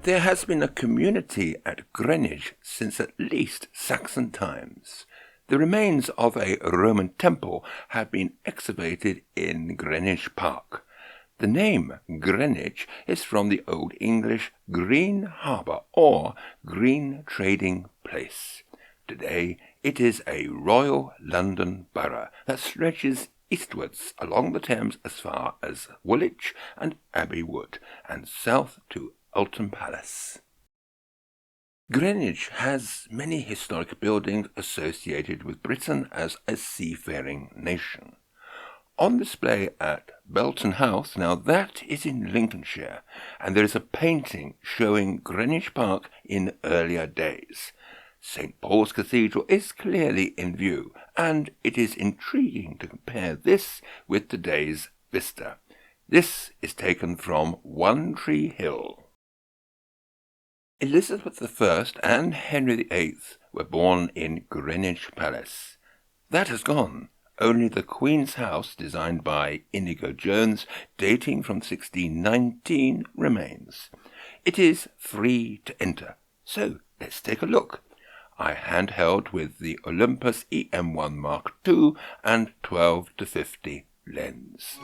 There has been a community at Greenwich since at least Saxon times. The remains of a Roman temple have been excavated in Greenwich Park. The name Greenwich is from the Old English green harbour or green trading place. Today it is a Royal London borough that stretches eastwards along the Thames as far as Woolwich and Abbey Wood and south to Alton Palace. Greenwich has many historic buildings associated with Britain as a seafaring nation. On display at Belton House, now that is in Lincolnshire, and there is a painting showing Greenwich Park in earlier days. St. Paul's Cathedral is clearly in view, and it is intriguing to compare this with today's vista. This is taken from One Tree Hill. Elizabeth I and Henry VIII were born in Greenwich Palace. That has gone. Only the Queen's House, designed by Inigo Jones, dating from 1619, remains. It is free to enter, so let's take a look. I handheld with the Olympus EM1 Mark II and 12-50 lens.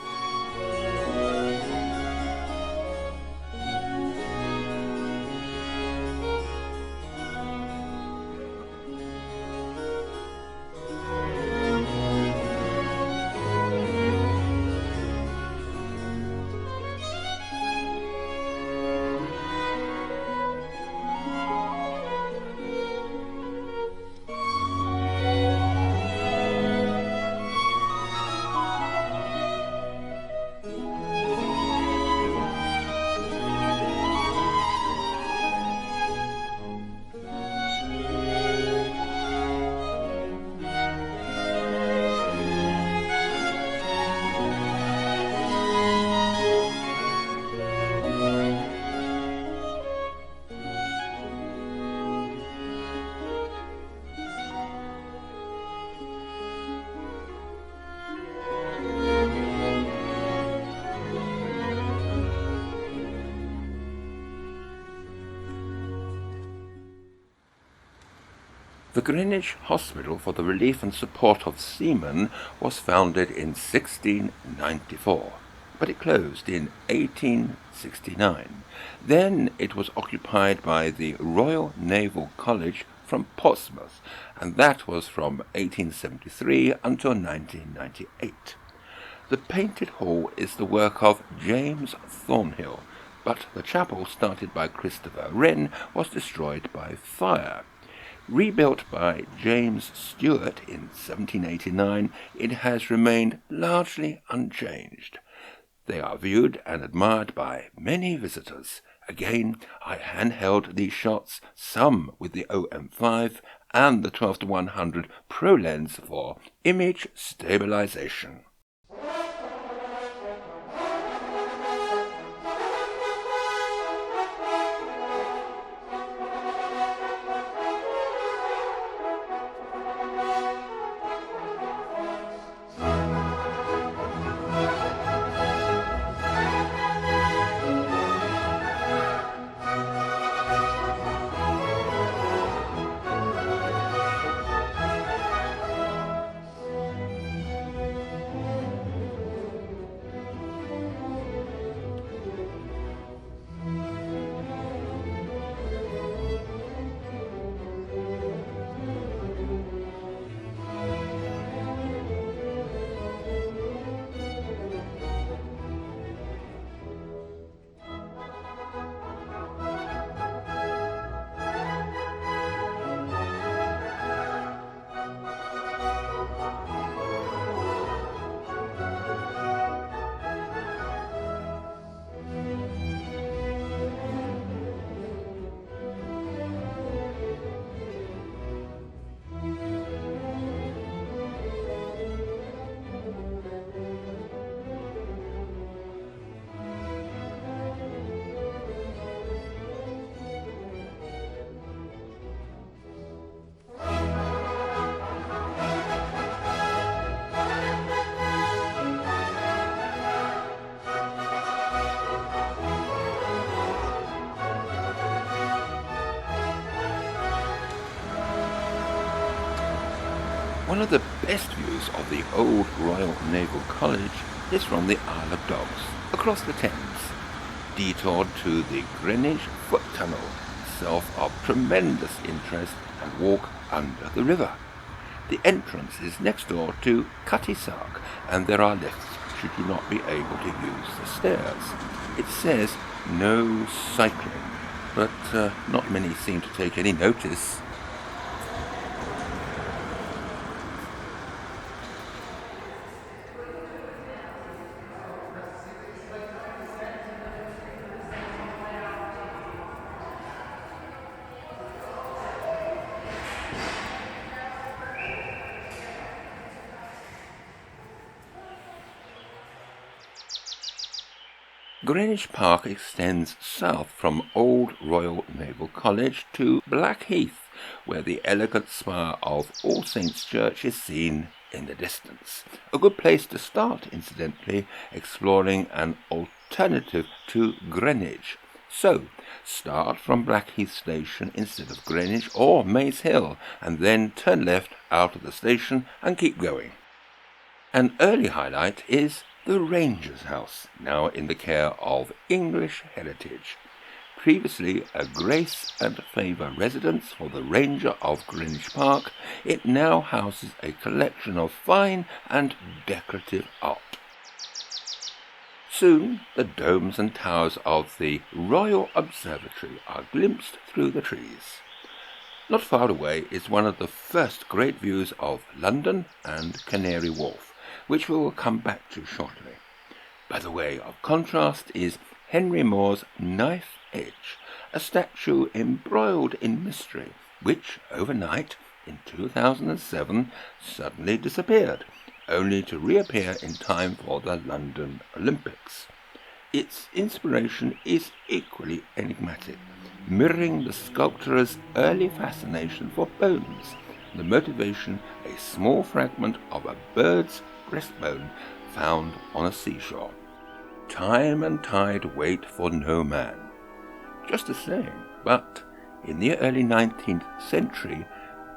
The Greenwich Hospital for the Relief and Support of Seamen was founded in 1694, but it closed in 1869. Then it was occupied by the Royal Naval College from Portsmouth, and that was from 1873 until 1998. The painted hall is the work of James Thornhill, but the chapel started by Christopher Wren was destroyed by fire. Rebuilt by James Stewart in 1789, it has remained largely unchanged. They are viewed and admired by many visitors. Again, I handheld these shots, some with the OM5 and the 12-100 Pro lens for image stabilization. One of the best views of the old Royal Naval College is from the Isle of Dogs, across the Thames, detoured to the Greenwich Foot Tunnel, itself of tremendous interest, and walk under the river. The entrance is next door to Cutty Sark, and there are lifts should you not be able to use the stairs. It says no cycling, but not many seem to take any notice. Greenwich Park extends south from Old Royal Naval College to Blackheath, where the elegant spire of All Saints' Church is seen in the distance. A good place to start, incidentally, exploring an alternative to Greenwich. So, start from Blackheath Station instead of Greenwich or Maze Hill, and then turn left out of the station and keep going. An early highlight is the Ranger's House, now in the care of English Heritage. Previously a grace and favour residence for the Ranger of Greenwich Park, it now houses a collection of fine and decorative art. Soon the domes and towers of the Royal Observatory are glimpsed through the trees. Not far away is one of the first great views of London and Canary Wharf, which we will come back to shortly. By the way of contrast is Henry More's Knife Edge, a statue embroiled in mystery, which overnight, in 2007, suddenly disappeared, only to reappear in time for the London Olympics. Its inspiration is equally enigmatic, mirroring the sculptor's early fascination for bones, the motivation a small fragment of a bird's breastbone found on a seashore. Time and tide wait for no man. Just the same, but in the early 19th century,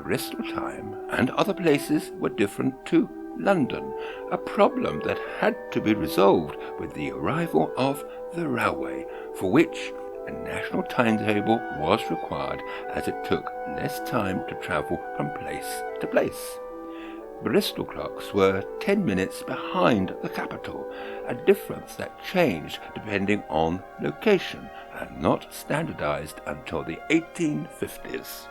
Bristol time and other places were different to London, a problem that had to be resolved with the arrival of the railway, for which a national timetable was required as it took less time to travel from place to place. Bristol clocks were 10 minutes behind the capital, a difference that changed depending on location and not standardized until the 1850s.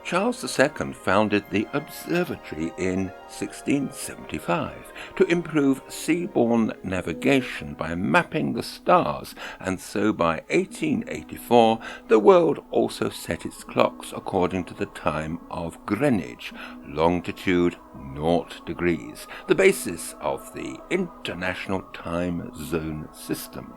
Charles II founded the observatory in 1675 to improve seaborne navigation by mapping the stars, and so by 1884 the world also set its clocks according to the time of Greenwich, longitude 0 degrees, the basis of the International Time Zone System.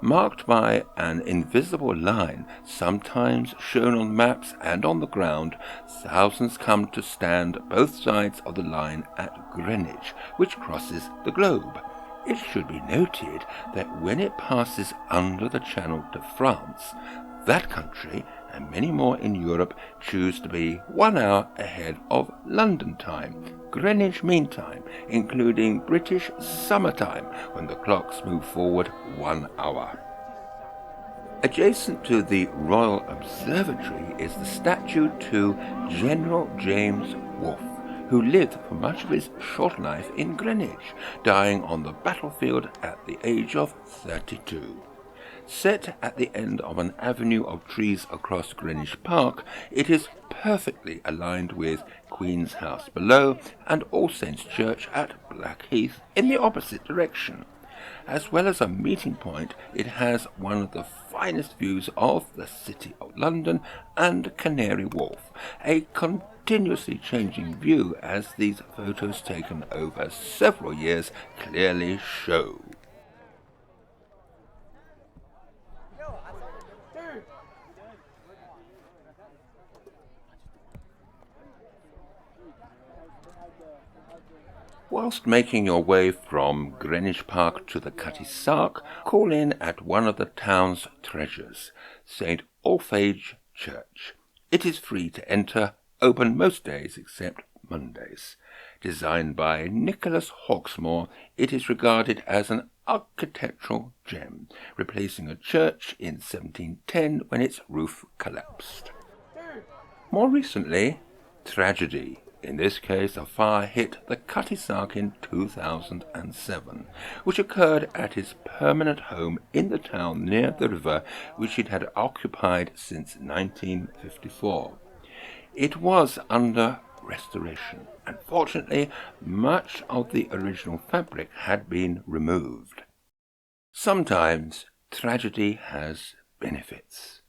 Marked by an invisible line, sometimes shown on maps and on the ground, thousands come to stand both sides of the line at Greenwich, which crosses the globe. It should be noted that when it passes under the Channel to France, that country and many more in Europe choose to be 1 hour ahead of London time, Greenwich Mean Time, including British summertime, when the clocks move forward 1 hour. Adjacent to the Royal Observatory is the statue to General James Wolfe, who lived for much of his short life in Greenwich, dying on the battlefield at the age of 32. Set at the end of an avenue of trees across Greenwich Park, it is perfectly aligned with Queen's House below and All Saints' Church at Blackheath in the opposite direction. As well as a meeting point, it has one of the finest views of the City of London and Canary Wharf, a continuously changing view, as these photos taken over several years clearly show. Whilst making your way from Greenwich Park to the Cutty Sark, call in at one of the town's treasures, St. Alphege Church. It is free to enter, open most days except Mondays. Designed by Nicholas Hawksmoor, it is regarded as an architectural gem, replacing a church in 1710 when its roof collapsed. More recently, tragedy. In this case, a fire hit the Cutty-Sark in 2007, which occurred at his permanent home in the town near the river, which it had occupied since 1954. It was under restoration, and fortunately, much of the original fabric had been removed. Sometimes tragedy has benefits.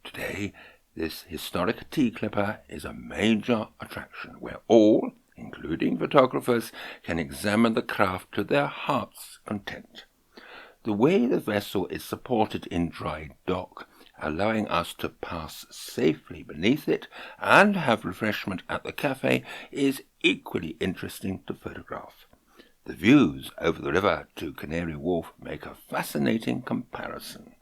Today, this historic tea clipper is a major attraction where all, including photographers, can examine the craft to their heart's content. The way the vessel is supported in dry dock, allowing us to pass safely beneath it and have refreshment at the cafe, is equally interesting to photograph. The views over the river to Canary Wharf make a fascinating comparison.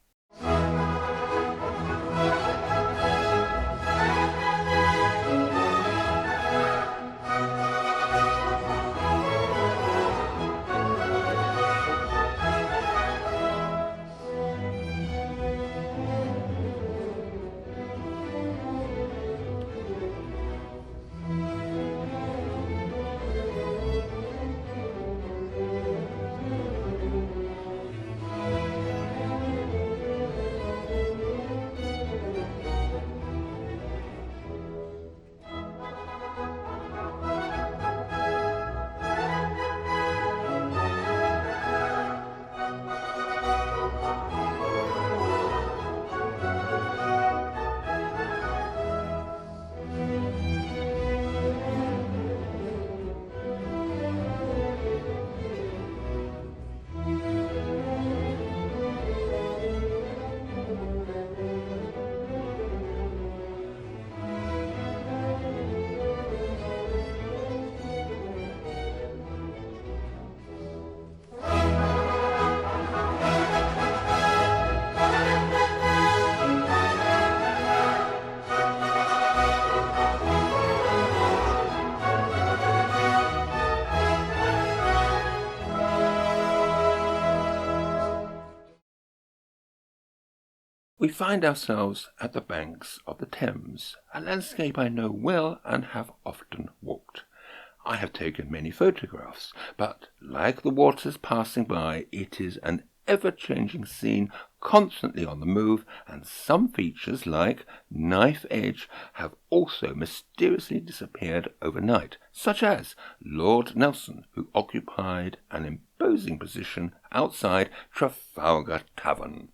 We find ourselves at the banks of the Thames, a landscape I know well and have often walked. I have taken many photographs, but like the waters passing by, it is an ever-changing scene, constantly on the move, and some features, like Knife Edge, have also mysteriously disappeared overnight, such as Lord Nelson, who occupied an imposing position outside Trafalgar Tavern.